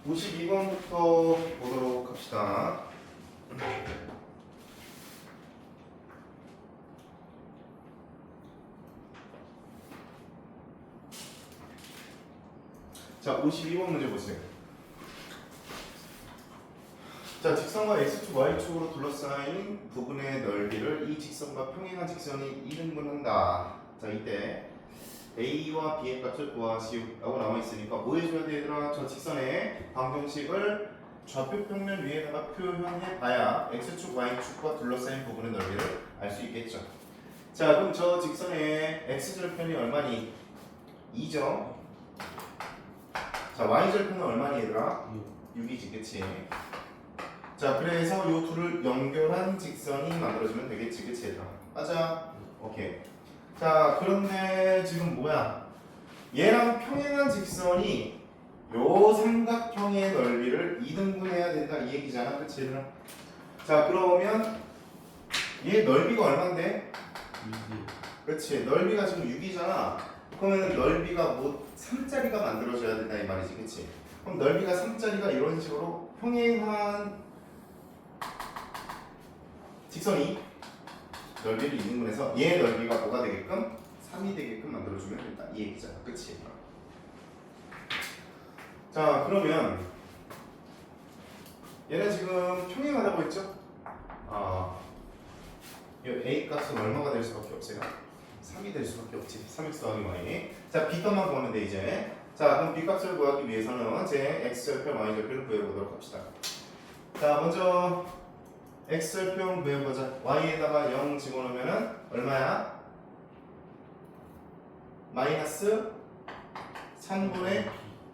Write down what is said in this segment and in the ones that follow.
52번부터 보도록 합시다. 자, 52번 문제 보세요. 자, 직선과 x축, y축으로 둘러싸인 부분의 넓이를 이 직선과 평행한 직선이 2등분한다. 자, 이때 a와 b의 값을 구하시오라고 나와 있으니까 뭐 해줘야 돼, 얘들아? 저 직선의 방정식을 좌표 평면 위에다가 표현해 봐야 x축, y축과 둘러싸인 부분의 넓이를 알 수 있겠죠. 자, 그럼 저 직선의 x절편이 얼마니? 2죠. 자, y절편은 얼마니, 얘들아? 6이지, 그치? 자, 그래서 요 둘을 연결한 직선이 만들어지면 되겠지, 그치, 얘들아? 맞아? 오케이. 자, 그런데 지금 뭐야? 얘랑 평행한 직선이 요 삼각형의 넓이를 2등분해야 된다, 이 얘기잖아, 그치, 얘들아? 자, 그러면 얘 넓이가 얼만데? 6이. 그치, 넓이가 지금 6이잖아. 그러면 넓이가 뭐 3짜리가 만들어져야 된다, 이 말이지, 그치? 그럼 넓이가 3짜리가 이런 식으로 평행한 직선이 넓이를 2등분해서 얘 넓이가 뭐가 되게끔? 3이 되게끔 만들어주면 된다, 이 얘기잖아, 그치? 자, 그러면 얘는 지금 평행하다고 했죠? 이 a 값은 얼마가 될 수밖에 없어요? 3이 될 수밖에 없지. 3x 더하기 y. 자, b 값만 구하면 돼, 이제. 자, 그럼 b 값을 구하기 위해서는 제 x절편, y절편을 구해보도록 합시다. 자, 먼저 x절편 구해보자. y에다가 0 집어넣으면은 얼마야? 마이너스 3분의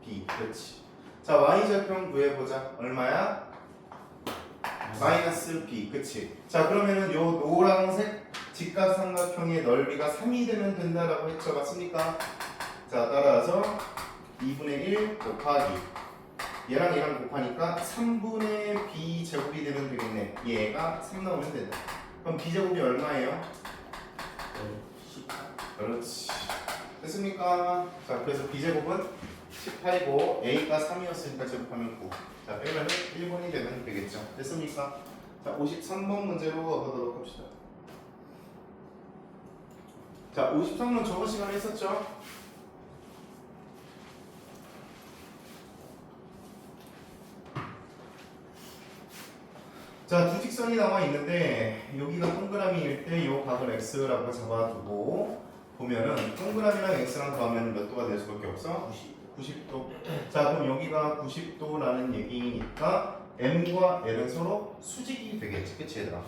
b. 그렇지. 자, y절편 구해보자. 얼마야? 마이너스 b. 그치? 자, 그러면은 요 노란색 직각삼각형의 넓이가 3이 되면 된다라고 했죠. 맞습니까? 자, 따라서 2분의 1 곱하기 얘랑 얘랑 곱하니까 3분의 b 제곱이 되면 되겠네. 얘가 3 나오면 된다. 그럼 b 제곱이 얼마예요? 18. 그렇지. 됐습니까? 자, 그래서 b 제곱은 18이고 a가 3이었으니까 제곱하면 9. 자, 빼면은 1번이 되면 되겠죠. 됐습니까? 자, 53번 문제로 가보도록 합시다. 자, 53번 저번 시간에 했었죠? 자, 두 직선이 나와 있는데 여기가 동그라미일 때 이 각을 x라고 잡아두고 보면은 동그라미랑 x랑 더하면 몇 도가 될 수밖에 없어? 90도. 자, 그럼 여기가 90도라는 얘기니까 m과 l은 서로 수직이 되겠지, 그치, 얘들아?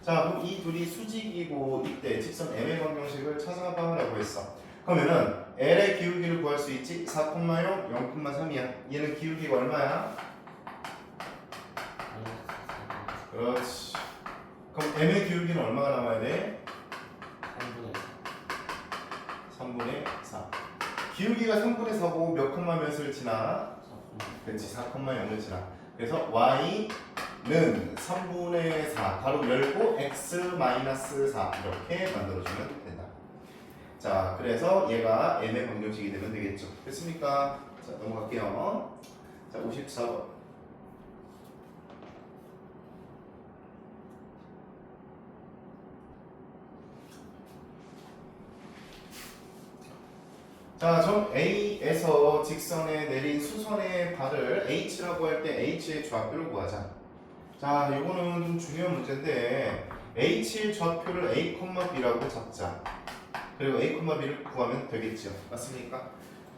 자, 그럼 이 둘이 수직이고 이때 직선 m의 방정식을 찾아봐라고 했어. 그러면은 l의 기울기를 구할 수 있지? 4,0, 0,3이야. 얘는 기울기가 얼마야? 그렇지. 그럼 m의 기울기는 얼마가 남아야 돼? 3분의 4. 기울기가 3분의 4고 몇 콤마 몇을 지나? 그렇지, 4,0을 지나. 그래서 y는 3분의 4 가로 열고 x-4 이렇게 만들어주면 된다. 자, 그래서 얘가 m의 방정식이 되면 되겠죠. 됐습니까? 자, 넘어갈게요. 자, 54번. 자, 점 A에서 직선에 내린 수선의 발을 H라고 할 때 H의 좌표를 구하자. 자, 이거는 좀 중요한 문제인데 H의 좌표를 A, B라고 잡자. 그리고 A, B를 구하면 되겠죠. 맞습니까?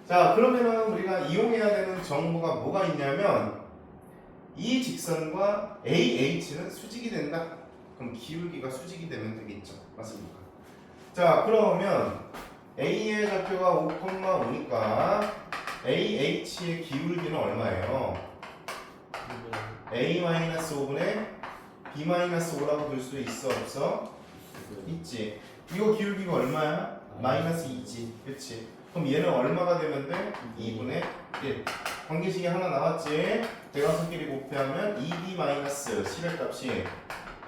자, 그러면은 우리가 이용해야 되는 정보가 뭐가 있냐면 이 직선과 AH는 수직이 된다. 그럼 기울기가 수직이 되면 되겠죠. 맞습니까? 자, 그러면 A의 좌표가 5,5니까 AH의 기울기는 얼마예요? A-5분의 B-5라고 볼 수 있어, 없어? 있지. 이거 기울기가 얼마야? 마이너스 2지. 그치? 그럼 얘는 얼마가 되면 돼? 2분의 1. 관계식이 하나 나왔지? 대각선끼리 곱하면 2B-10의 값이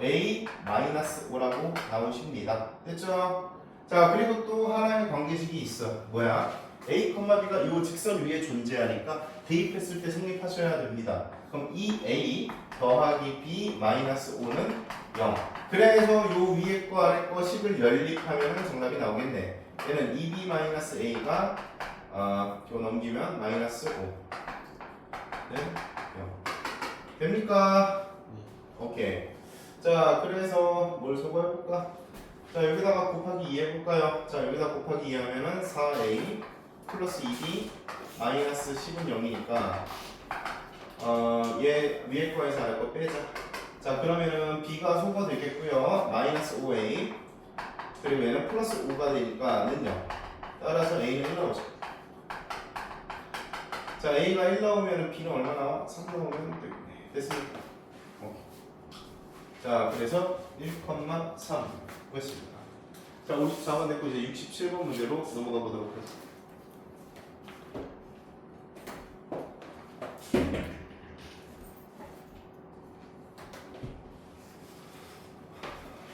A-5라고 나오십니다. 됐죠? 자, 그리고 또 하나의 관계식이 있어. 뭐야? a, b가 이 직선 위에 존재하니까 대입했을 때 성립하셔야 됩니다. 그럼 2a 더하기 b 마이너스 5는 0. 그래서 요 위에 거 아래 거 식을 연립하면 정답이 나오겠네. 얘는 2b 마이너스 a가 이거 넘기면 마이너스 5. 네? 0. 됩니까? 오케이. 자, 그래서 뭘 소거해볼까? 자, 여기다가 곱하기 2 해볼까요? 자, 여기다 곱하기 2 하면은 4a 플러스 2b 마이너스 10은 0이니까 얘 위에 거에서 아래 거 빼자. 자, 그러면은 b가 소거되겠고요. 마이너스 5a 그리고 얘는 플러스 5가 되니까는 0. 따라서 a는 1 나오죠. 자, a가 1 나오면은 b는 얼마 나와? 3 나오면 되겠네. 됐습니까? 오케이. 자, 그래서 1,3 구했습니다. 자, 54번 됐고 이제 67번 문제로 넘어가 보도록 하겠습니다.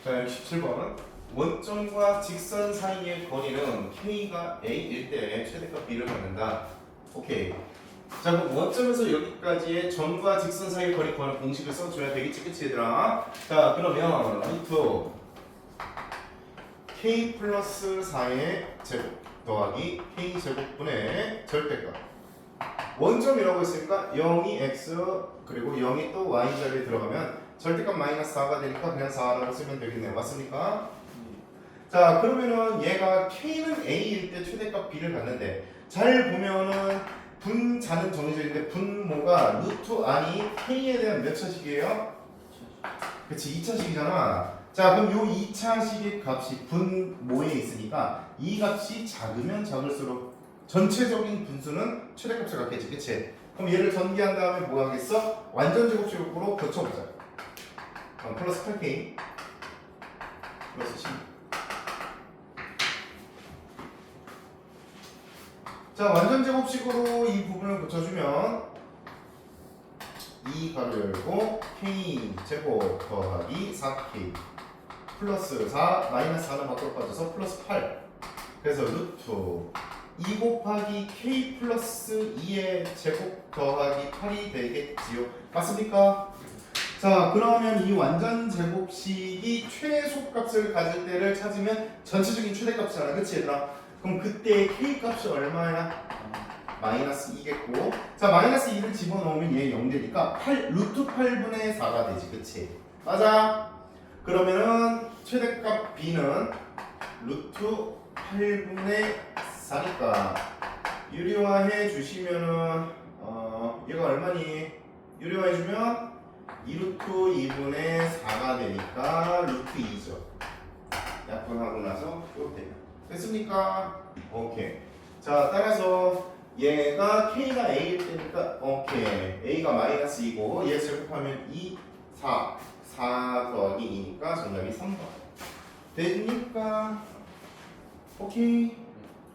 자, 67번. 원점과 직선 사이의 거리는 K가 A일 때 최대값 B를 갖는다. 오케이. 자, 그럼 원점에서 여기까지의 점과 직선 사이의 거리 구하는 공식을 써줘야 되겠지, 그치 얘들아? 자, 그러면 루트 K 플러스 4의 제곱 더하기 K 제곱분의 절대값. 원점이라고 했으니까 0이 X 그리고 0이 또 Y 자리에 들어가면 절대값 마이너스 4가 되니까 그냥 4라고 쓰면 되겠네요. 맞습니까? 자, 그러면은 얘가 K는 A일 때 최대값 B를 갖는데 잘 보면은 분자는 정해져 있는데 분모가 루트 R이 K에 대한 몇 차식이에요? 그치, 2차식이잖아. 자, 그럼 요 2차식의 값이 분모에 있으니까 이 값이 작으면 작을수록 전체적인 분수는 최대값을 갖겠지, 그치? 그럼 얘를 전개한 다음에 뭐 하겠어? 완전 제곱식으로 고쳐보자. 그럼 플러스 8K 플러스 10. 자, 완전 제곱식으로 이 부분을 고쳐주면 2 가로 열고 K 제곱 더하기 4K 플러스 4 마이너스 4는 밖으로 빠져서 플러스 8. 그래서 루트 2 곱하기 K 플러스 2의 제곱 더하기 8이 되겠지요. 맞습니까? 자, 그러면 이 완전 제곱식이 최소값을 가질 때를 찾으면 전체적인 최대값이잖아, 그치 얘들아? 그럼 그때 K 값이 얼마야? 마이너스 2겠고, 자, 마이너스 2를 집어넣으면 얘 0 되니까 루트 8분의 4가 되지, 그치? 맞아? 그러면은 최대값 B는 루트 8분의 4니까 유리화해 주시면은 얘가 얼마니? 유리화해 주면 2루트 2분의 4가 되니까 루트 2죠. 약분하고 나서 이렇게 돼요. 됐습니까? 오케이. 자, 따라서 얘가 K가 A일 때니까 오케이. A가 마이너스 2고 얘 제곱하면 2, 4 더하기 2니까 정답이 3번. 됩니까? 오케이.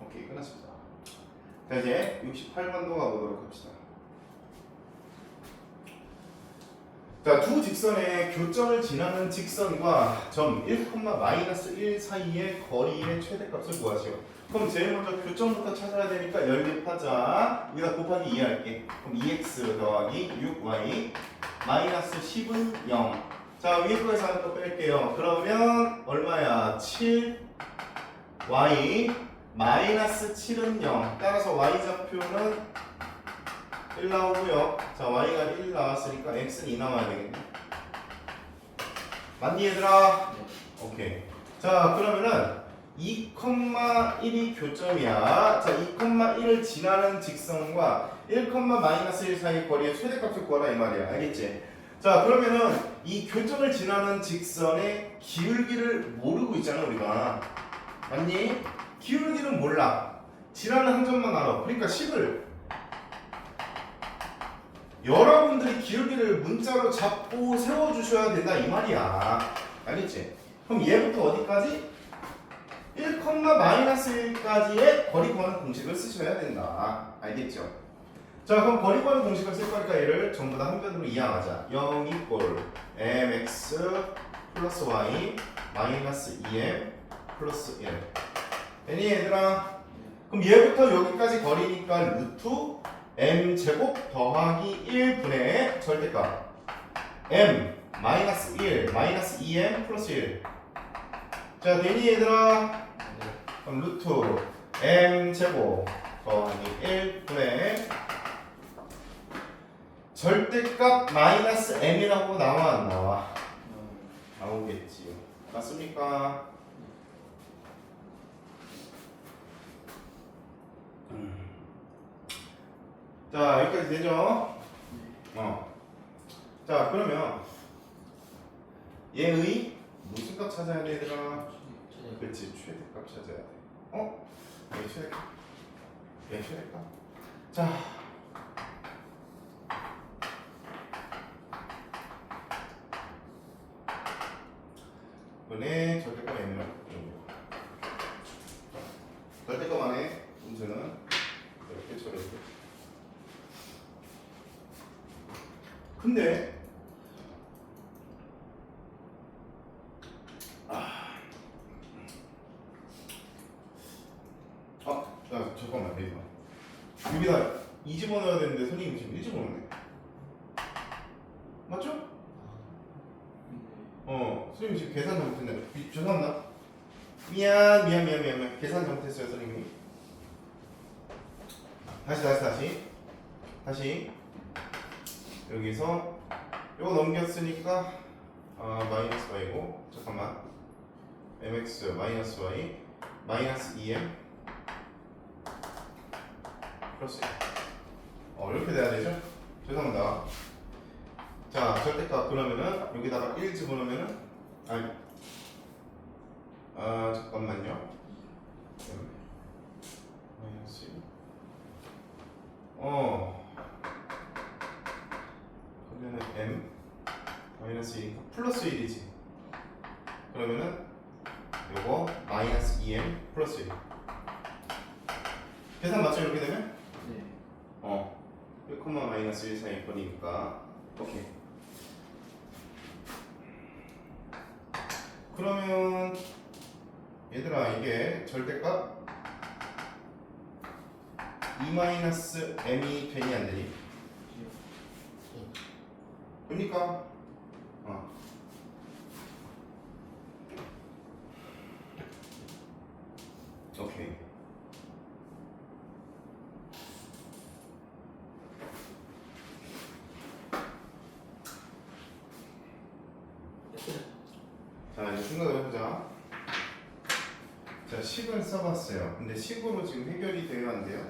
오케이, 끝났습니다. 자, 이제 68번도 가보도록 합시다. 자, 두 직선의 교점을 지나는 직선과 점 1,-1 사이의 거리의 최대값을 구하시오. 그럼 제일 먼저 교점부터 찾아야 되니까 연립하자. 여기다 곱하기 2 할게. 그럼 2x 더하기 6y 마이너스 10은 0. 자, 위에 거에서 하나 더 뺄게요. 그러면 얼마야? 7y 마이너스 7은 0. 따라서 y좌표는 1 나오고요. 자, y가 1 나왔으니까 x는 2 나와야 되겠네. 맞니 얘들아? 네. 오케이. 자, 그러면은 2,1이 교점이야. 자, 2,1을 지나는 직선과 1,-1 사이 거리의 최대값을 구하라 이 말이야. 알겠지? 자, 그러면은 이 교점을 지나는 직선의 기울기를 모르고 있잖아 우리가. 맞니? 기울기는 몰라. 지나는 한 점만 알아. 그러니까 10을 여러분들이 기울기를 문자로 잡고 세워주셔야 된다 이 말이야. 알겠지? 그럼 얘부터 어디까지? 1,-1까지의 거리 구하는 공식을 쓰셔야 된다. 알겠죠? 자, 그럼 거리 구하는 공식을 쓸 거니까 얘를 전부 다 한 변으로 이항하자. 0 이꼴 mx 플러스 y 마이너스 2m 플러스 1. 되니 얘들아? 그럼 얘부터 여기까지 거리니까 루트 m 제곱 더하기 1분의 절대값 m 마이너스 1 마이너스 2m 플러스 1. 자 되니 얘들아? 그럼 루트 m 제곱 더하기 1분의 절대값 마이너스 m이라고 나와 안 나와? 나오겠지요. 맞습니까? 자 여기까지 되죠? 자 그러면 얘의 무슨 값 찾아야 돼 얘들아? 그렇지 최대값 찾아야 돼. 얘 최대값. 얘 최대값. 자 이번에 절대값 m을 절대값 안에 문제는 이렇게 처리해. 근데 잠깐만 내지마. 여기다 2 집어넣어야 되는데 선생님 지금 1 집어넣네. 맞죠? 선생님 지금 계산 잘못했네. 죄송합니다. 미안. 계산 잘못했어요 선생님이. 다시 여기서 요거 넘겼으니까 마이너스 y고 잠깐만 mx 마이너스 y 마이너스 2m 플러스 1. 이렇게 돼야 되죠? 죄송합니다. 자 절대값 그러면은 여기다가 1 집어넣으면은 잠깐만요. 마이너스 1. 그러면은 m 마이너스 1이니까 플러스 1이지. 그러면은 요거 마이너스 2m 플러스 1. 계산 맞죠 이렇게 되면? 네. 1, 마이너스 1 사이 거리니까 오케이. 그러면 얘들아 이게 절대값 2 마이너스 m이 되니 안 되니? 됩니까? 오케이. 자 이제 생각을 해보자. 자 식을 써봤어요. 근데 식으로 지금 해결이 돼야 안 돼요?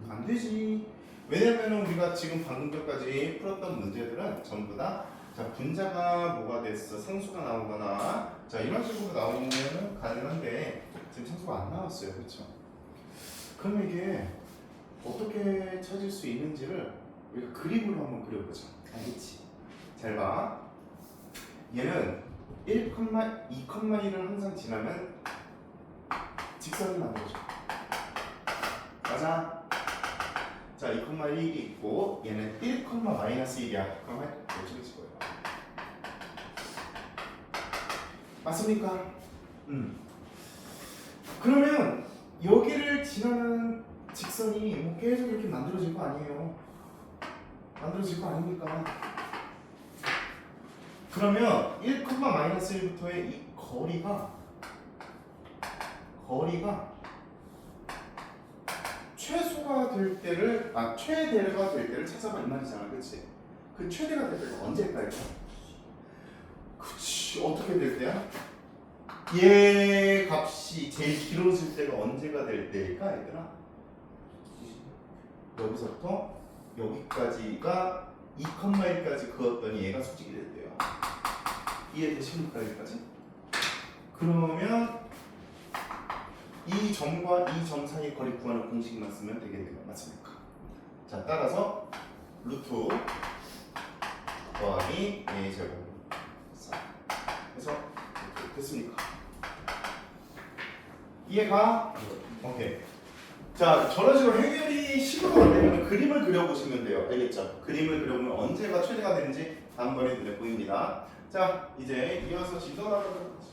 안 되지. 왜냐면은 우리가 지금 방금 전까지 풀었던 문제들은 전부 다 자 분자가 뭐가 됐어 상수가 나오거나 자 이런 식으로 나오면은 가능한데 지금 상수가 안 나왔어요. 그렇죠? 그럼 이게 어떻게 찾을 수 있는지를 우리가 그림으로 한번 그려보자. 알겠지? 잘 봐. 얘는 1, 2,1을 항상 지나면 직선이 만들어져. 맞아? 자, 2,1이 있고 얘는 1, 마이너스 1이야. 그러면 어떻게 찍어요? 맞습니까? 그러면 여기를 지나는 직선이 뭐 계속 이렇게 만들어질 거 아니에요? 만들어질 거 아닙니까? 그러면 1, 마이너스 1부터의 이 거리가 최소가 될 때를 최대가 될 때를 찾아봐 이 말이잖아, 그렇지? 그 최대가 될 때가 언제일까요? 그치, 어떻게 될 때야? 얘 값이 제일 길어질 때가 언제가 될 때일까, 얘들아? 여기서부터 여기까지가 2,1까지 그었더니 얘가 수직이 될 때야. 이해되십니까, 여기까지? 그러면 이 점과 이 점 사이 거리 구하는 공식만 쓰면 되겠네요. 맞습니까? 자, 따라서 루트 더하기 a 제곱 해서 이렇게 됐습니까? 이해가? 오케이. 자, 저런 식으로 해결이 식으로 안 되면 그림을 그려보시면 돼요. 알겠죠? 그림을 그려보면 언제가 최대가 되는지 다음번에 눈에 보입니다. 자, 이제 이어서 진도하도록 하겠습니다.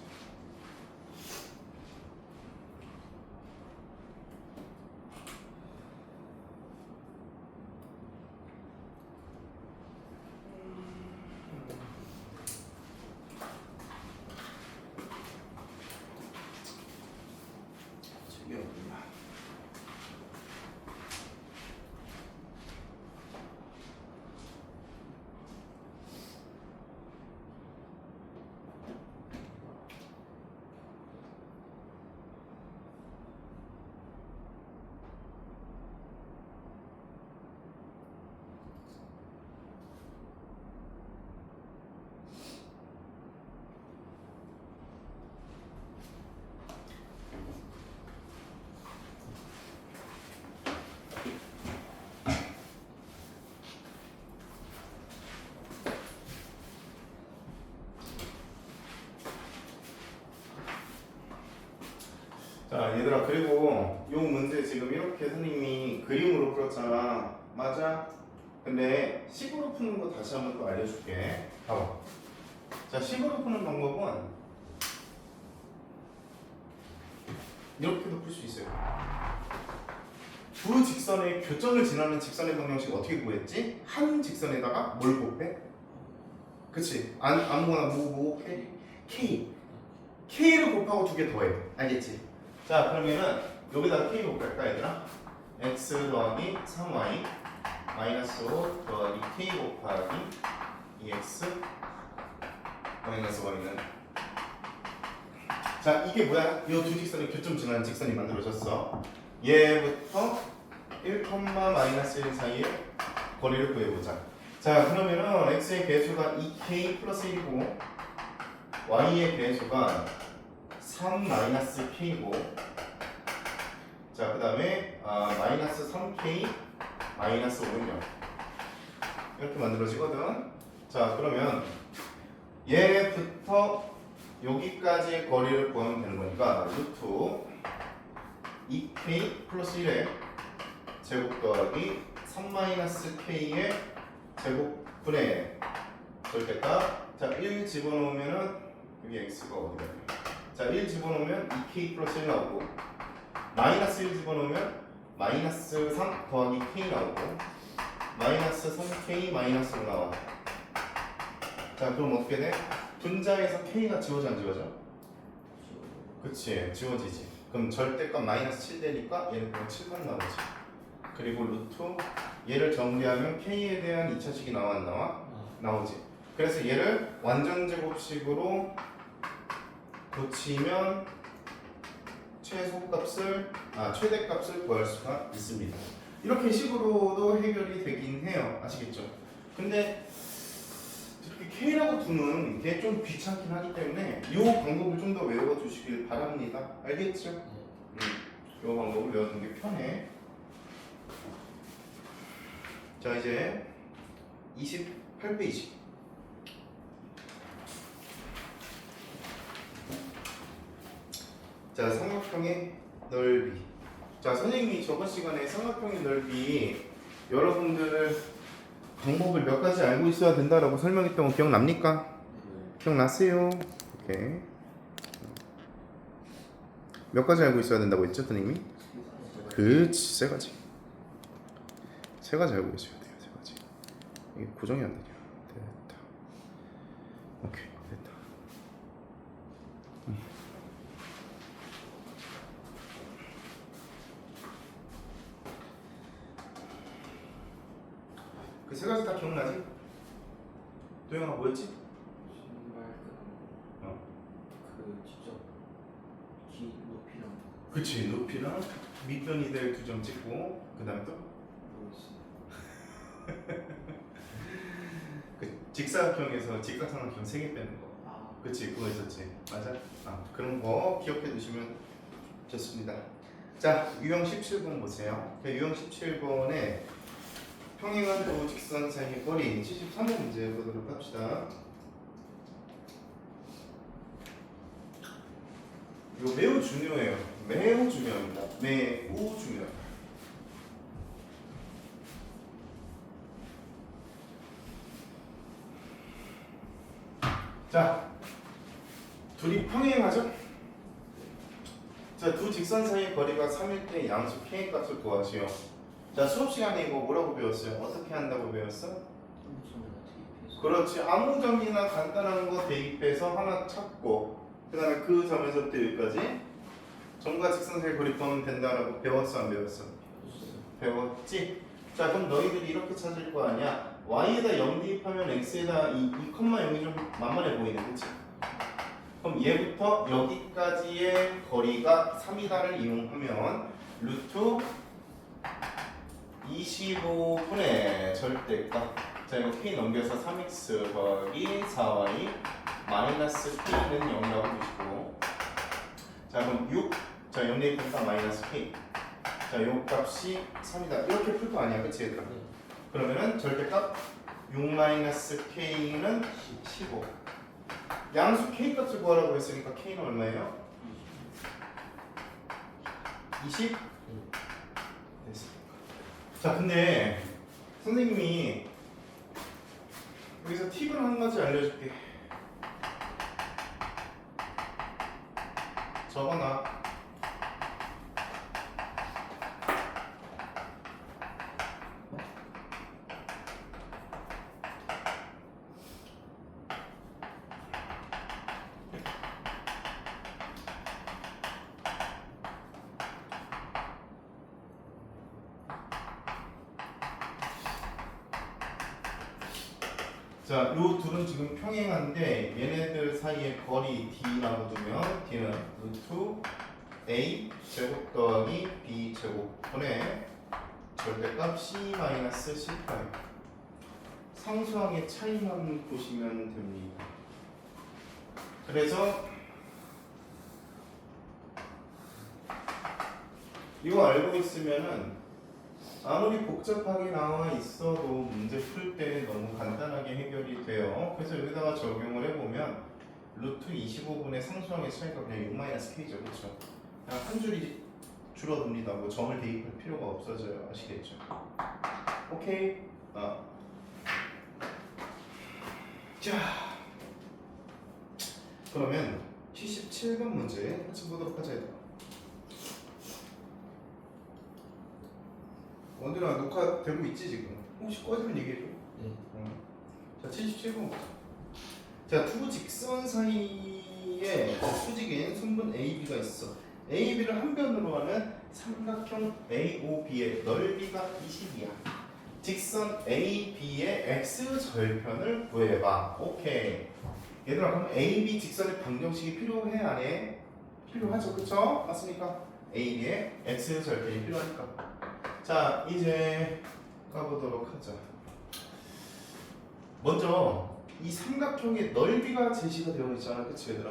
얘들아, 그리고 요 문제 지금 이렇게 선생님이 그림으로 풀었잖아. 맞아? 근데 식으로 푸는 거 다시 한번 또 알려줄게. 봐봐. 자, 식으로 푸는 방법은 이렇게도 풀 수 있어요. 두 직선의 교점을 지나는 직선의 방정식 어떻게 구했지? 한 직선에다가 뭘 곱해? 그치? 아무거나 뭐 곱해? K. K를 곱하고 두 개 더해. 알겠지? 자, 그러면은 여기다가 K 곱할까 얘들아? X 더하기 3Y 마이너스 5 더하기 K 곱하기 2X 마이너스 Y는, 자, 이게 뭐야? 이 두 직선의 교점 지나는 직선이 만들어졌어. 얘부터 1, 마이너스 1 사이에 거리를 구해보자. 자, 그러면은 x의 배수가 2k 플러스 1이고 y의 배수가 3 마이너스 k고, 자, 그 다음에 마이너스 3k 마이너스 5는 0 이렇게 만들어지거든. 자, 그러면 얘부터 여기까지의 거리를 구하면 되는 거니까 루트 2k 플러스 1의 제곱 더하기 3 마이너스 k의 제곱분의 절대값. 자, 1 집어넣으면은 여기 x가 어디가 돼요? 자, 1 집어넣으면 2k 플러스 1 나오고, 마이너스 1 집어넣으면 마이너스 3 더하기 k 나오고, 마이너스 3k 마이너스 5 나와. 자, 그럼 어떻게 돼? 분자에서 k가 지워져 안 지워져? 그치, 지워지지. 그럼 절대값 마이너스 7 되니까 얘는 그냥 7만 나오지. 그리고 루트 얘를 정리하면 k에 대한 2차식이 나와 안 나와? 나오지. 그래서 얘를 완전 제곱식으로 고치면 최대값을 구할 수가 있습니다. 이렇게 식으로도 해결이 되긴 해요. 아시겠죠? 근데 이렇게 K라고 두는 게 좀 귀찮긴 하기 때문에 이 방법을 좀 더 외워주시길 바랍니다. 알겠죠? 이 방법을 외워두는 게 편해. 자, 이제 28페이지. 자, 삼각형의 넓이. 자, 선생님이 저번 시간에 삼각형의 넓이 여러분들 방법을 몇 가지 알고 있어야 된다라고 설명했던 거 기억납니까? 기억나세요? 오케이. 몇 가지 알고 있어야 된다고 했죠, 선생님이? 그치, 세 가지. 세 가지 알고 있어야 돼요, 세 가지. 이게 고정이 안 되냐? 됐다. 오케이, 됐다. 그 세 가지 다 기억나지? 도영아 뭐였지? 직접 높이랑 그치, 높이랑 밑변이 될 두 점 찍고 그 다음에 또? 그 직사각형에서 직각삼각형 3개 빼는 거. 그치, 그거 있었지. 맞아? 그런 거 기억해 두시면 좋습니다. 자, 유형 17번 보세요. 유형 17번에 평행한 두 직선 사이의 거리 73번 문제 보도록 합시다. 이거 매우 중요해요. 매우 중요합니다. 매우 중요해요. 자, 둘이 평행하죠? 자, 두 직선 사이의 거리가 3일 때 양수 k 값을 구하시오. 자, 수업 시간에 이거 뭐라고 배웠어요? 어떻게 한다고 배웠어? 그렇지. 아무 점이나 간단한 거 대입해서 하나 찾고 그 다음에 그 점에서부터 여기까지 점과 직선 사이의 거리 구하면 된다라고 배웠어 안 배웠어? 배웠지? 자, 그럼 너희들이 이렇게 찾을 거 아니야? y에다 0 대입하면 x에다 2,0이 좀 만만해 보이네, 그치? 그럼 얘부터 여기까지의 거리가 3이다를 이용하면 루트 25분의 절대값. 자, 이거 k 넘겨서 3x 더하기 4y 마이너스 k는 0이라고 두시고, 자, 그럼 6, 자, 0 대입하니까 마이너스 k. 자, 요 값이 3이다. 이렇게 풀 거 아니야, 그치 얘들아? 그러면은 절대값 6 마이너스 k는 15. 양수 k 값을 구하라고 했으니까 k는 얼마예요? 20? 됐어. 자, 근데 선생님이 여기서 팁을 한 가지 알려줄게. 적어놔. 자, 요 둘은 지금 평행한데 얘네들 사이의 거리 d라고 두면 d는 루트 a 제곱 더하기 b 제곱분의 절대값 c-18 상수항의 차이만 보시면 됩니다. 그래서 이거 알고 있으면은 아무리 복잡하게 나와 있어도 문제 풀 때는 너무 간단하게 해결이 돼요. 그래서 여기다가 적용을 해보면 루트 25분의 상수항의 차이가 그냥 6-k죠. 그렇죠? 그냥 한 줄이 줄어듭니다. 뭐 점을 대입할 필요가 없어져요. 아시겠죠? 오케이. 자, 그러면 77번 문제 같이 보도록 하자. 원들아 녹화되고 있지 지금? 혹시 꺼지면 얘기해줘. 네. 자, 77번 보자. 자, 두 직선 사이에 수직인 순분 AB가 있어. AB를 한 변으로 하는 삼각형 AOB의 넓이가 20이야. 직선 AB의 X절편을 구해봐. 오케이. 얘들아, 그럼 AB 직선의 방정식이 필요해 안 해? 필요하죠, 그쵸? 맞습니까? AB의 X절편이 필요하니까. 자, 이제 가보도록 하자. 먼저 이 삼각형의 넓이가 제시가 되어 있잖아, 그치 얘들아?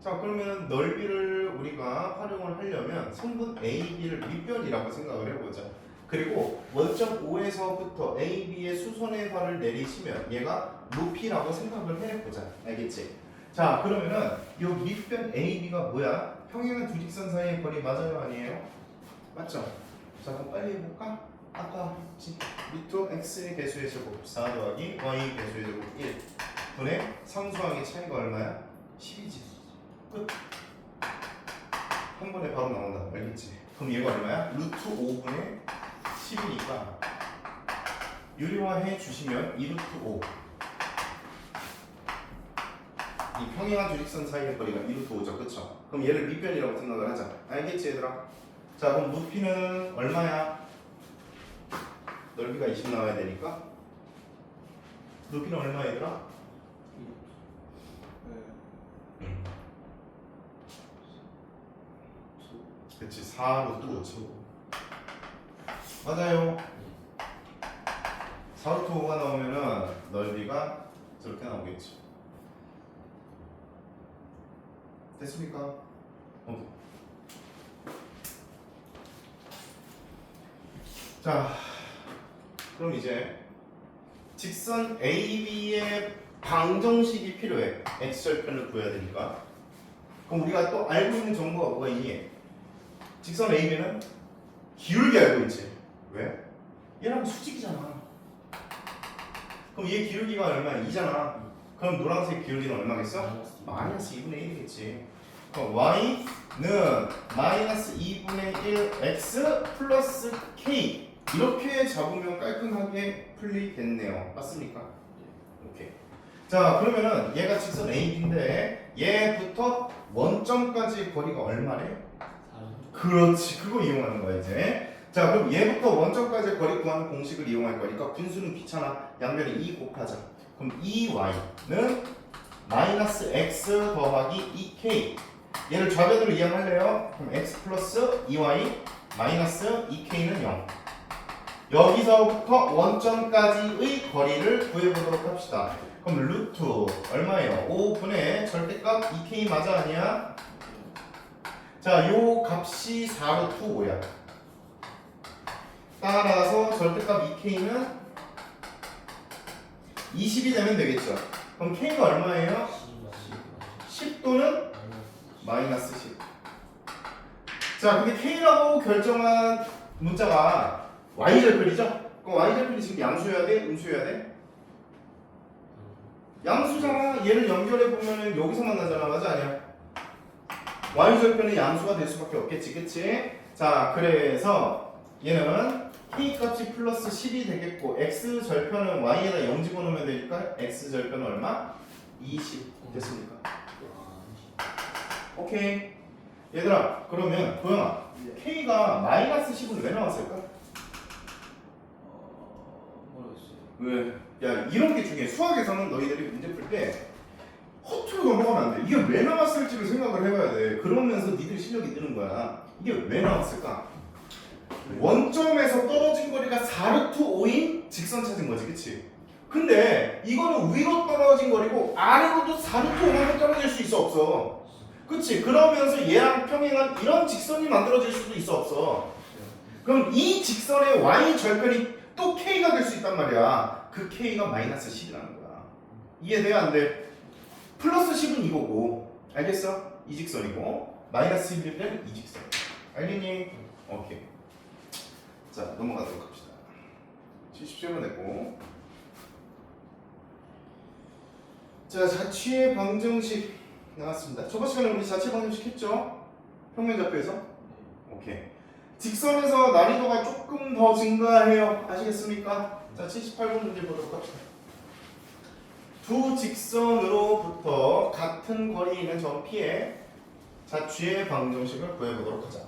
자, 그러면 넓이를 우리가 활용을 하려면 성분 AB를 밑변이라고 생각을 해보자. 그리고 원점 O에서부터 AB의 수선의 발을 내리시면 얘가 높이라고 생각을 해보자. 알겠지? 자, 그러면은 이 밑변 AB가 뭐야? 평행한 두 직선 사이의 거리 맞아요, 아니에요? 맞죠? 자, 그럼 빨리 해볼까? 아까 했지. 루트 x의 개수의 제곱 4 더하기 y 개수의 제곱 1 분의 상수항의 차이가 얼마야? 10이지. 끝. 한 번에 바로 나온다. 알겠지? 그럼 얘가 얼마야? 루트 5분의 10이니까 유리화해 주시면 2루트 5. 이 평행한 두 직선 사이의 거리가 2루트 5죠. 그쵸? 그럼 얘를 밑변이라고 생각을 하자. 알겠지 얘들아? 자, 그럼 높이는 얼마야? 넓이가 20 나와야 되니까 높이는 얼마 얘들아? 그치, 4루트 5. 맞아요. 4루트 5가 나오면은 넓이가 저렇게 나오겠지. 됐습니까? 오케이. 자, 그럼 이제 직선 AB의 방정식이 필요해. X절편을 구해야 되니까. 그럼 우리가 또 알고 있는 정보가 뭐가 있니? 직선 AB는 기울기 알고 있지. 왜? 얘랑 수직이잖아. 그럼 얘 기울기가 얼마야? 2잖아. 그럼 노란색 기울기는 얼마겠어? 마이너스 2분의 1이겠지. 그럼 y는 마이너스 2분의 1 x 플러스 k 이렇게 잡으면 깔끔하게 풀리겠네요. 맞습니까? 오케이. 자, 그러면은 얘가 직선 AB인데 얘부터 원점까지 거리가 얼마래? 그렇지, 그거 이용하는 거야 이제. 자, 그럼 얘부터 원점까지 거리 구하는 공식을 이용할 거니까 분수는 귀찮아. 양변에 2 곱하자. 그럼 2y는 마이너스 x 더하기 2k. 얘를 좌변으로 이항할래요? 그럼 x 플러스 2y 마이너스 2k는 0. 여기서부터 원점까지의 거리를 구해보도록 합시다. 그럼 루트 얼마예요? 5분의 절대값 2k 맞아 아니야? 자, 요 값이 4루트 5야. 따라서 절대값 2k는 20이 되면 되겠죠. 그럼 k가 얼마예요? 10 또는 마이너스 10. 자, 근데 K라고 결정한 문자가 Y절편이죠? 그럼 Y절편이 지금 양수여야 돼? 음수여야 돼? 양수잖아. 얘를 연결해 보면은 여기서 만나잖아. 맞아 아니야? Y절편은 양수가 될 수밖에 없겠지, 그치? 자, 그래서 얘는 K 값이 플러스 10이 되겠고 X절편은 Y에다 0 집어넣으면 되니까 X절편은 얼마? 20 됐습니까? 오케이. 얘들아, 그러면 도영아, K가 마이너스 10은 왜 나왔을까? 모르겠어요. 왜? 야, 이런 게 중요해. 수학에서는 너희들이 문제 풀 때 허투루 넘어가면 안 돼. 이게 왜 나왔을지를 생각을 해봐야 돼. 그러면서 니들 실력이 느는 거야. 이게 왜 나왔을까? 원점에서 떨어진 거리가 4루트 5인 직선 찾은 거지, 그치? 근데 이거는 위로 떨어진 거리고 아래로도 4루트 5만큼 떨어질 수 있어, 없어? 그치? 그러면서 얘랑 평행한 이런 직선이 만들어질 수도 있어, 없어? 그럼 이 직선의 y 절편이 또 k가 될 수 있단 말이야. 그 k가 마이너스 10이라는 거야. 이해돼? 안 돼? 플러스 10은 이거고, 알겠어? 이 직선이고 마이너스 11일 때는 이 직선. 알겠니? 오케이. 자, 넘어가도록 합시다. 77번 했고, 자, 자취의 방정식 나왔습니다. 저번 시간에 우리 자취 방정식 했죠? 평면좌표에서? 오케이. 직선에서 난이도가 조금 더 증가해요. 아시겠습니까? 자, 78번 문제 보도록 합시다. 두 직선으로부터 같은 거리에 있는 점 P의 자취의 방정식을 구해보도록 하자.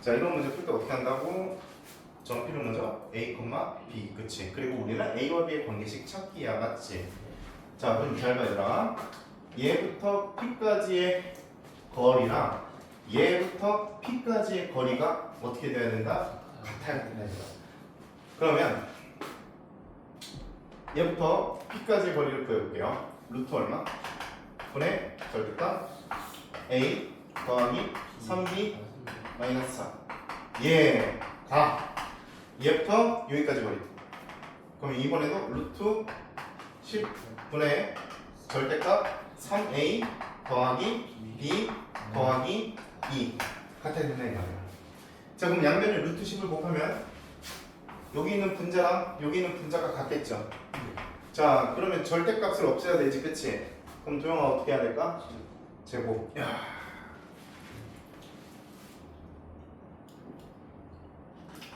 자, 이런 문제 풀 때 어떻게 한다고? 점 P를 먼저 A, B, 그치? 그리고 우리는 A와 B의 관계식 찾기야, 맞지? 자, 그럼 잘 봐, 얘들아. 얘부터 P까지의 거리랑 얘부터 P까지의 거리가 어떻게 돼야 된다? 같아야 된다. 그러면 얘부터 P까지의 거리를 구해볼게요. 루트 얼마? 분의 절대값 A 더하기 3B 마이너스 4. 예, 다. 얘부터 여기까지 거리. 그럼 이번에도 루트 10분의 절대값 3A 더하기 B 더하기 2 같아야 된다 이 말이야. 자, 그럼 양변에 루트 10을 곱하면 여기 있는 분자랑 여기 있는 분자가 같겠죠. 자, 그러면 절대값을 없애야 되지, 그치? 그럼 도영아 어떻게 해야 될까? 제곱. 야.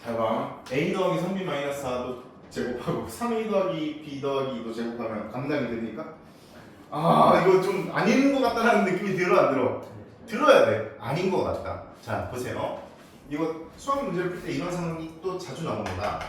자, 봐. A 더하기 3B 마이너스 4도 제곱하고 3A 더하기 B 더하기 2도 제곱하면 감당이 됩니까? 아, 이거 좀 아닌 것 같다는 느낌이 들어, 안 들어? 들어야 돼. 아닌 것 같다. 자, 보세요. 이거 수학 문제를 풀 때 이런 상황이 또 자주 나옵니다.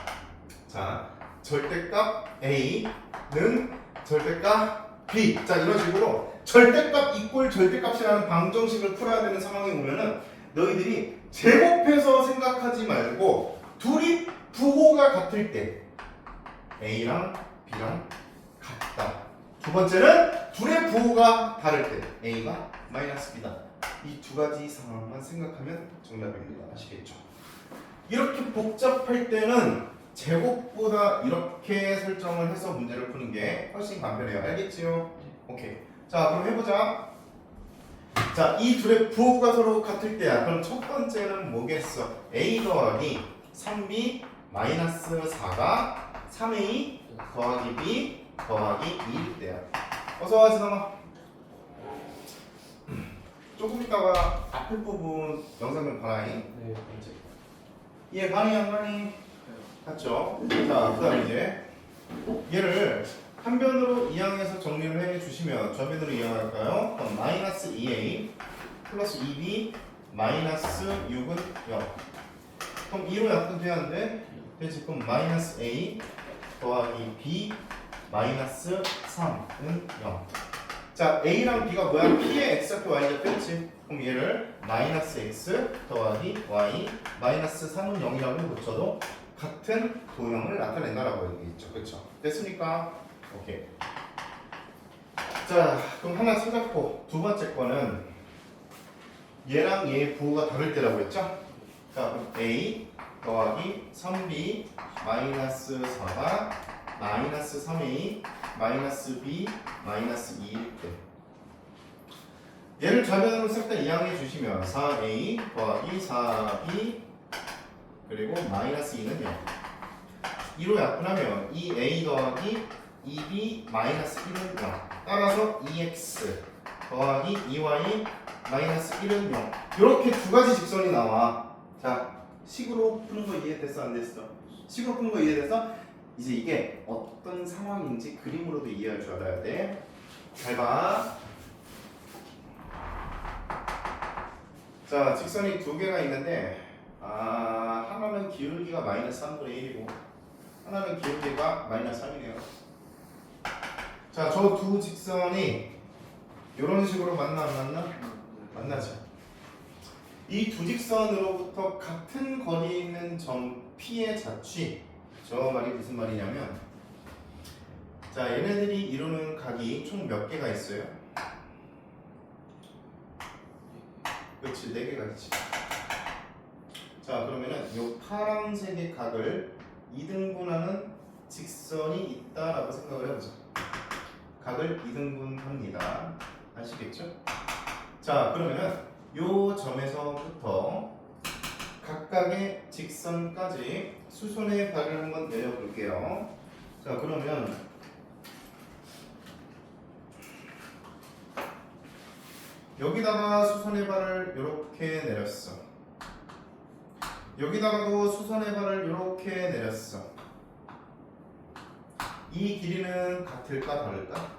자, 절대값 A는 절대값 B. 자, 이런 식으로 절대값 이꼴 절대값이라는 방정식을 풀어야 되는 상황이 오면은 너희들이 제곱해서 생각하지 말고 둘이 부호가 같을 때 A랑 B랑 같다. 두 번째는 둘의 부호가 다를 때 A가 마이너스 B다. 이 두 가지 상황만 생각하면 정답입니다. 아시겠죠? 이렇게 복잡할 때는 제곱보다 이렇게 설정을 해서 문제를 푸는 게 훨씬 간편해요. 알겠지요? 오케이. 자, 그럼 해보자. 자, 이 둘의 부호가 서로 같을 때야. 그럼 첫 번째는 뭐겠어? A 더하기 3B 마이너스 4가 3A 더하기 B 더하기 2일 때야. 어서와, 지성아. 조금 있다가 앞에 부분 영상 좀 봐라잉. 네. 얘 가니 안 가니? 갔죠? 자, 그 다음에 이제 얘를 한 변으로 이항해서 정리를 해주시면 좌변으로 이항할까요? 그럼 마이너스 2a 플러스 2b 마이너스 6은 0. 그럼 2로 약분돼야 하는데 그래서 그럼 마이너스 a 더하기 b 마이너스 3은 0. 자, a랑 b가 뭐야? p의 x좌표 y좌표 했지? 그럼 얘를 마이너스 x 더하기 y 마이너스 3은 0이라고 붙여도 같은 도형을 나타낸다라고 얘기했죠. 그렇죠? 됐습니까? 오케이. 자, 그럼 하나 찾았고 두 번째 거는 얘랑 얘의 부호가 다를 때라고 했죠? 자, 그럼 a 더하기 3b 마이너스 4가 마이너스 3a 마이너스 b 마이너스 2일 때 얘를 좌변으로 싹 다 이항해 주시면 4a 더하기 4b 그리고 마이너스 2는 0 2로 약분하면 2a 더하기 2b 마이너스 1은 0 따라서 2x 더하기 2y 마이너스 1은 0 이렇게 두 가지 직선이 나와. 자, 식으로 푸는 거 이해됐어 안 됐어? 식으로 푸는 거 이해됐어? 이제 이게 어떤 상황인지 그림으로도 이해할 줄 알아야 돼. 잘 봐. 자, 직선이 두 개가 있는데 하나는 기울기가 마이너스 3분의 1이고 하나는 기울기가 마이너스 3이네요. 자, 저 두 직선이 이런 식으로 만나 안 만나? 만나죠. 이 두 직선으로부터 같은 거리에 있는 점 P의 자취. 저 말이 무슨 말이냐면 자, 얘네들이 이루는 각이 총 몇 개가 있어요? 그렇지, 4개가 있지. 자, 그러면은 이 파란색의 각을 2등분하는 직선이 있다라고 생각을 해보자. 각을 2등분합니다. 아시겠죠? 자, 그러면은 요 점에서부터 각각의 직선까지 수선의 발을 한번 내려볼게요. 자, 그러면 여기다가 수선의 발을 이렇게 내렸어. 여기다가도 수선의 발을 이렇게 내렸어. 이 길이는 같을까 다를까?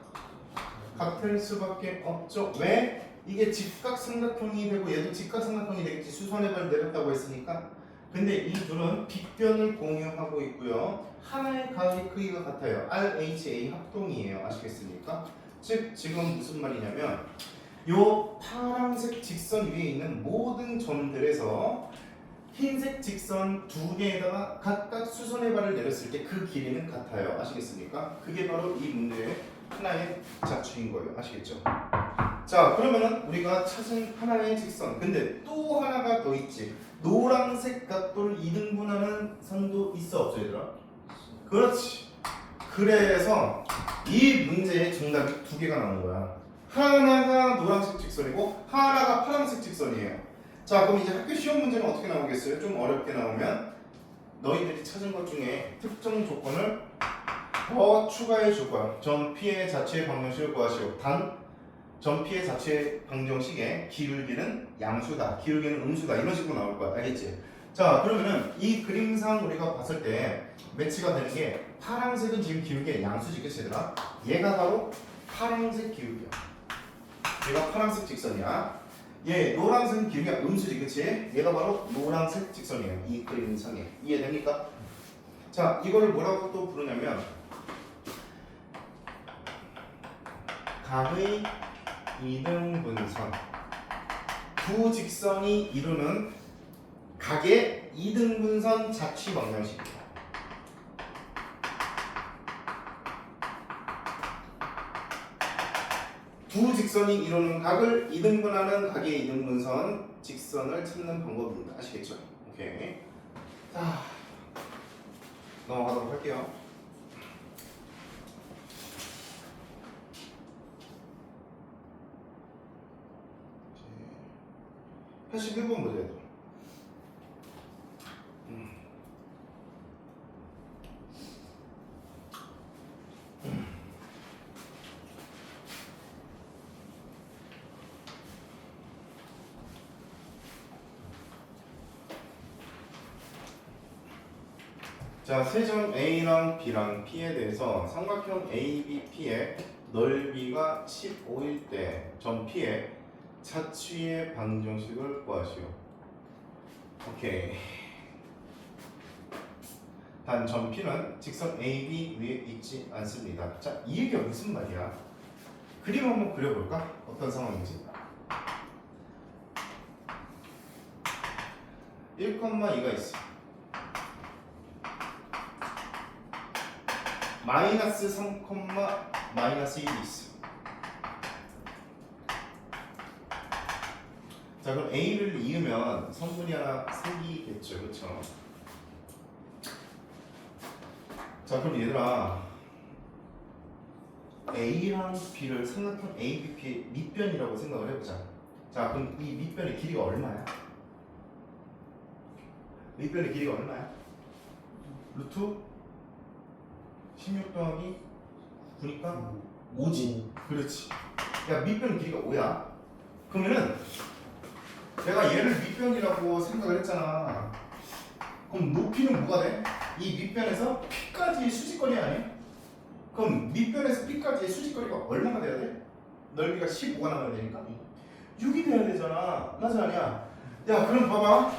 같을 수밖에 없죠. 왜? 이게 직각삼각형이 되고 얘도 직각삼각형이 되겠지. 수선의 발을 내렸다고 했으니까. 근데 이 둘은 빗변을 공유하고 있고요. 하나의 각의 크기가 같아요. RHA 합동이에요. 아시겠습니까? 즉 지금 무슨 말이냐면 요 파란색 직선 위에 있는 모든 점들에서 흰색 직선 두 개에다가 각각 수선의 발을 내렸을 때 그 길이는 같아요. 아시겠습니까? 그게 바로 이 문제의 하나의 자취인 거예요. 아시겠죠? 자, 그러면은 우리가 찾은 하나의 직선. 근데 또 하나가 더 있지. 노란색 각도를 2등분하는 선도 있어 없어 얘들아? 그렇지. 그래서 이 문제의 정답이 두 개가 나오는 거야. 하나가 노란색 직선이고 하나가 파란색 직선이에요. 자, 그럼 이제 학교 시험 문제는 어떻게 나오겠어요? 좀 어렵게 나오면 너희들이 찾은 것 중에 특정 조건을 더 추가해 줄 거야. 점 P의 자취의 방정식을 구하시오. 단 점 P의 자취의 방정식의 기울기는 양수다, 기울기는 음수다 이런 식으로 나올 거야. 알겠지? 자, 그러면은 이 그림상 우리가 봤을 때 매치가 되는 게 파란색은 지금 기울기의 양수지, 그치 얘들아? 얘가 바로 파란색 기울기야. 얘가 파란색 직선이야. 얘 노란색 기울기가 음수지, 그치? 얘가 바로 노란색 직선이에요. 이 그림상에 이해됩니까? 자, 이거를 뭐라고 또 부르냐면 각의 이등분선. 두 직선이 이루는 각의 이등분선 자취 방정식. 두 직선이 이루는 각을 이등분하는 각의 이등분선 직선을 찾는 방법입니다. 아시겠죠? 오케이. 자, 넘어가도록 할게요. 81번 보자 얘들아. 자, 세점 A랑 B랑 P에 대해서 삼각형 ABP의 넓이가 15일 때 점 P의 자취의 방정식을 구하시오. 오케이. 단 점 P는 직선 AB 위에 있지 않습니다. 자, 이 얘기가 무슨 말이야? 그림 한번 그려볼까? 어떤 상황인지. 1,2가 있어. 마이너스 3, 마이너스 1이 있어. 자, 그럼 A를 이으면 성분이 하나 생기겠죠, 그렇죠? 자, 그럼 얘들아 A랑 B를 삼각형 ABP의 밑변이라고 생각을 해보자. 자, 그럼 이 밑변의 길이가 얼마야? 밑변의 길이가 얼마야? 루트 16 더하기 9니까 5지. 그렇지. 야, 밑변 길이가 5야. 그러면은 내가 얘를 밑변이라고 생각을 했잖아. 그럼 높이는 뭐가 돼? 이 밑변에서 P까지의 수직거리 아니야? 그럼 밑변에서 P까지의 수직거리가 얼마가 돼야 돼? 넓이가 15가 나와야 되니까 6이 돼야 되잖아. 맞아 아니야? 야, 그럼 봐봐.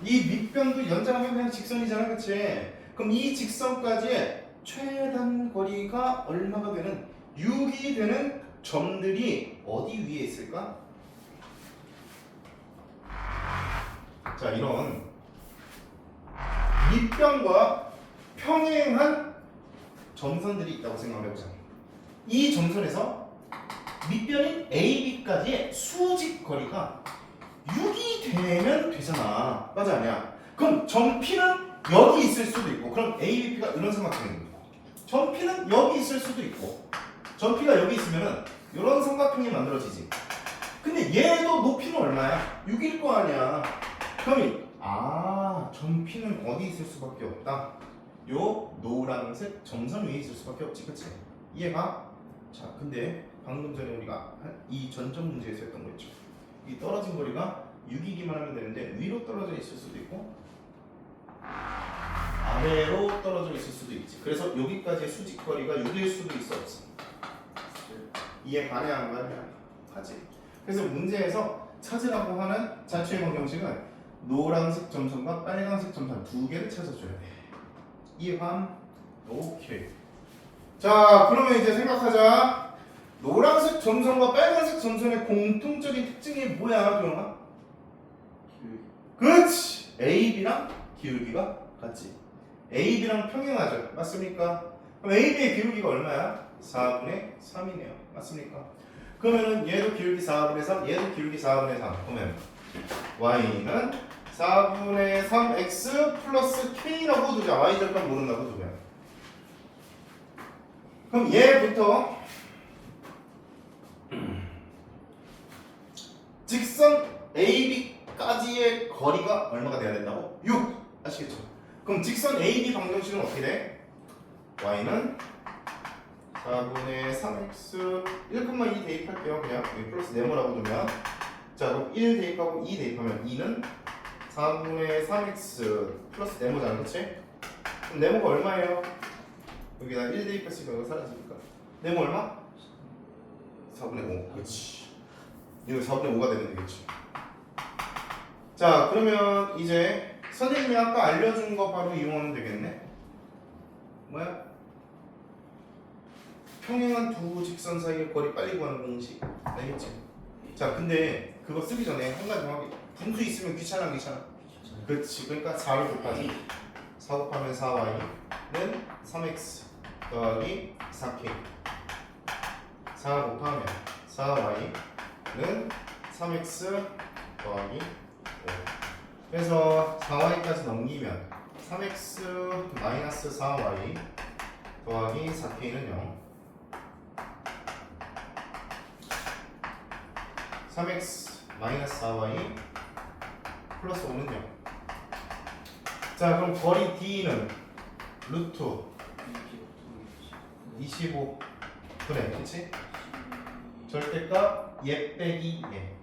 이 밑변도 연장하면 그냥 직선이잖아, 그치? 그럼 이 직선까지의 최단 거리가 얼마가 되는 6이 되는 점들이 어디 위에 있을까? 자, 이런 밑변과 평행한 점선들이 있다고 생각해보자. 이 점선에서 밑변인 AB까지의 수직 거리가 6이 되면 되잖아. 맞아 아니야? 그럼 점 P는 여기 있을 수도 있고, 그럼 ABP가 이런 삼각형입니다. 점 P는 여기 있을 수도 있고, 점 P가 여기 있으면은 이런 삼각형이 만들어지지. 근데 얘도 높이는 얼마야? 6일 거 아니야. 그럼 점 P는 어디 있을 수밖에 없다. 요 노란색 점선 위에 있을 수밖에 없지, 그치? 이해가? 자, 근데 방금 전에 우리가 이 전점 문제에서 했던 거 있죠. 이 떨어진 거리가 6이기만 하면 되는데 위로 떨어져 있을 수도 있고 아래로 떨어져 있을 수도 있지. 그래서 여기까지의 수직거리가 6일 수도 있어, 없어? 이해 가네, 안 가네? 가지. 그래서 문제에서 찾으라고 하는 자취의 방정식은 노란색 점선과 빨간색 점선 두 개를 찾아줘야 돼. 이해감? 오케이. 자, 그러면 이제 생각하자. 노란색 점선과 빨간색 점선의 공통적인 특징이 뭐야, 그러나? 그렇지. AB랑 기울기가 같지. AB랑 평행하죠. 맞습니까? 그럼 AB의 기울기가 얼마야? 4분의 3이네요. 맞습니까? 그러면은 얘도 기울기 4분의 3, 얘도 기울기 4분의 3. 그러면 Y는 4분의 3X 플러스 K라고 두자. Y절편 모른다고 두자. 그럼 얘부터 직선 AB까지의 거리가 얼마가 돼야 된다고? 6! 아시겠죠? 그럼 직선 AB 방정식은 어떻게 돼? Y는 4분의 3X 1,2 대입할게요. 그냥 여기 플러스 네모라고 두면, 자, 그럼 1 대입하고 2 대입하면 2는 4분의 3X 플러스 네모잖아, 그치? 그럼 네모가 얼마예요? 여기다 1 대입했으니까 이거 사라지니까 네모 얼마? 4분의 5. 그렇지. 이거 4분의 5가 되면 되겠지. 자, 그러면 이제 선생님이 아까 알려준 거 바로 이용하면 되겠네. 뭐야? 평행한 두 직선 사이의 거리 빨리 구하는 공식. 알겠지? 자, 근데 그거 쓰기 전에 한 가지 확인. 분수 있으면 귀찮아, 안 귀찮아? 그렇지. 그러니까 4를 곱하지. 4 곱하면 4y는 3x 더하기 4k. 4 곱하면 4y는 3x 더하기 5. 그래서 4y까지 넘기면 3x 마이너스 4y 더하기 4k는 0. 3x 마이너스 4y 플러스 5는 0. 자, 그럼 거리 D는 루트 25 그래, 그치? 절대값 얘 빼기 얘.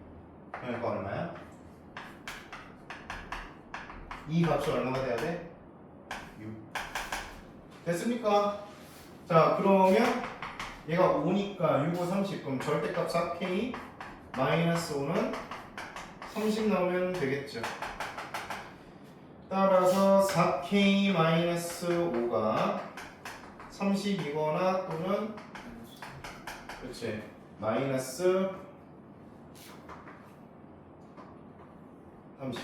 그러니까 얼마야? 이 값이 얼마가 돼야 돼? 6. 됐습니까? 자, 그러면 얘가 5니까 6, 5, 30. 그럼 절대값 4K 마이너스 5는 30 나오면 되겠죠. 따라서 4K 마이너스 5가 30이거나 또는 그렇지 마이너스 30.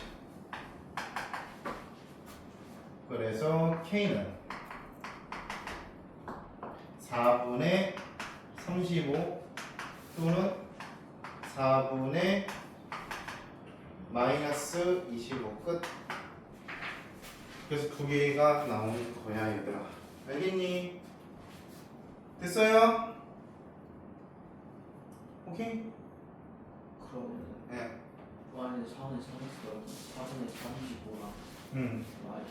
그래서 K는 4분의 35 또는 4분의 마이너스 25 끝. 그래서 두 개가 나오는 거야, 얘들아. 알겠니? 됐어요? 오케이? 그러면 예. y는 4분의 3x가 4분의 35랑 y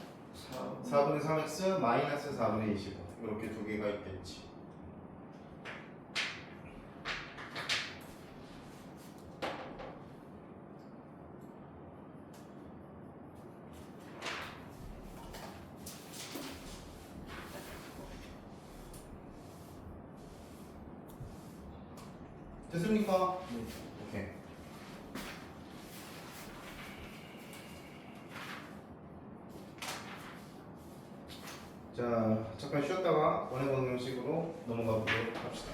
4분의 3x 마이너스 4분의 25 이렇게 두 개가 있겠지. 됐습니까? 네. 오케이. 자, 잠깐 쉬었다가 원의 방정식으로 넘어가 보도록 합시다.